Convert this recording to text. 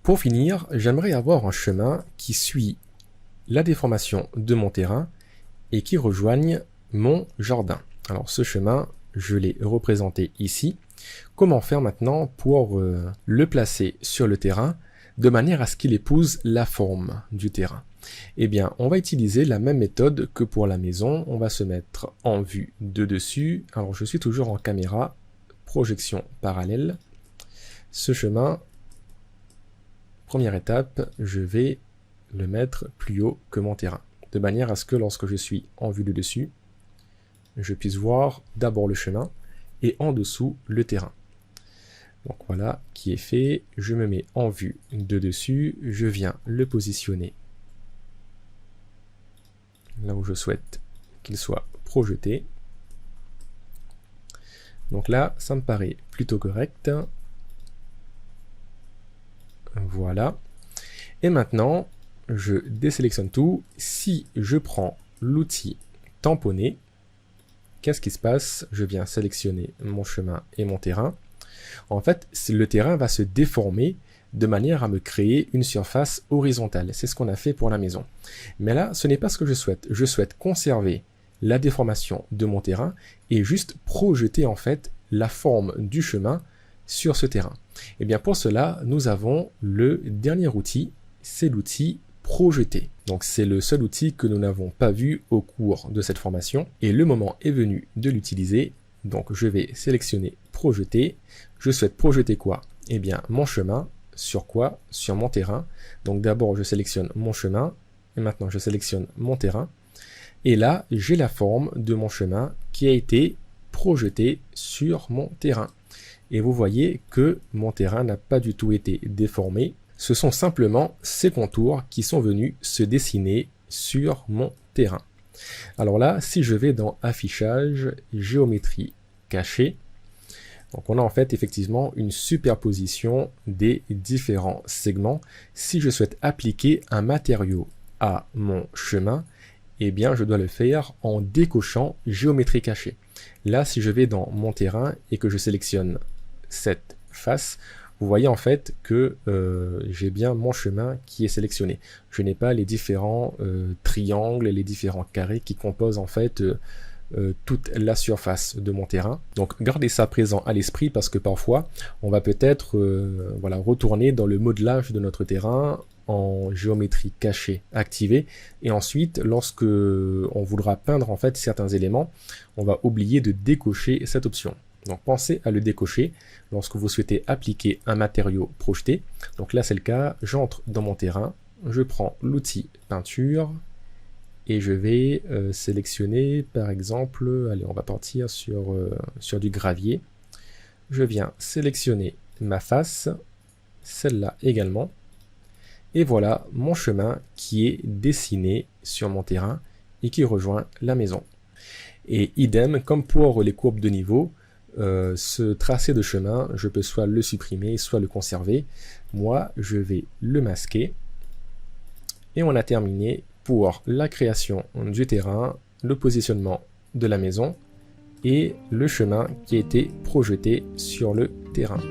Pour finir, j'aimerais avoir un chemin qui suit la déformation de mon terrain et qui rejoigne mon jardin. Alors ce chemin, je l'ai représenté ici. Comment faire maintenant pour le placer sur le terrain de manière à ce qu'il épouse la forme du terrain? Eh bien, on va utiliser la même méthode que pour la maison. On va se mettre en vue de dessus. Alors, je suis toujours en caméra, projection parallèle. Ce chemin, première étape, je vais le mettre plus haut que mon terrain, de manière à ce que lorsque je suis en vue de dessus, je puisse voir d'abord le chemin et en dessous le terrain. Donc voilà qui est fait. Je me mets en vue de dessus, je viens le positionner là où je souhaite qu'il soit projeté. Donc là, ça me paraît plutôt correct. Voilà. Et maintenant, je désélectionne tout. Si je prends l'outil tamponner, qu'est-ce qui se passe? Je viens sélectionner mon chemin et mon terrain. En fait, le terrain va se déformer de manière à me créer une surface horizontale. C'est ce qu'on a fait pour la maison. Mais là, ce n'est pas ce que je souhaite. Je souhaite conserver la déformation de mon terrain et juste projeter en fait la forme du chemin sur ce terrain. Et bien pour cela, nous avons le dernier outil, c'est l'outil projeter. Donc c'est le seul outil que nous n'avons pas vu au cours de cette formation et le moment est venu de l'utiliser. Donc je vais sélectionner projeter. Je souhaite projeter quoi? Eh bien mon chemin. Sur quoi? Sur mon terrain. Donc d'abord je sélectionne mon chemin et maintenant je sélectionne mon terrain. Et là j'ai la forme de mon chemin qui a été projetée sur mon terrain. Et vous voyez que mon terrain n'a pas du tout été déformé. Ce sont simplement ces contours qui sont venus se dessiner sur mon terrain. Alors là, si je vais dans affichage, géométrie cachée, donc on a en fait effectivement une superposition des différents segments. Si je souhaite appliquer un matériau à mon chemin, eh bien je dois le faire en décochant géométrie cachée. Là, si je vais dans mon terrain et que je sélectionne cette face, vous voyez en fait que j'ai bien mon chemin qui est sélectionné. Je n'ai pas les différents triangles et les différents carrés qui composent en fait toute la surface de mon terrain. Donc gardez ça présent à l'esprit parce que parfois on va peut-être voilà, retourner dans le modelage de notre terrain en géométrie cachée activée et ensuite lorsque on voudra peindre en fait certains éléments, on va oublier de décocher cette option. Donc pensez à le décocher lorsque vous souhaitez appliquer un matériau projeté. Donc là c'est le cas, j'entre dans mon terrain, je prends l'outil peinture et je vais sélectionner par exemple, allez on va partir sur du gravier. Je viens sélectionner ma face, celle-là également. Et voilà mon chemin qui est dessiné sur mon terrain et qui rejoint la maison. Et idem, comme pour les courbes de niveau, ce tracé de chemin, je peux soit le supprimer, soit le conserver. Moi, je vais le masquer. Et on a terminé pour la création du terrain, le positionnement de la maison et le chemin qui a été projeté sur le terrain.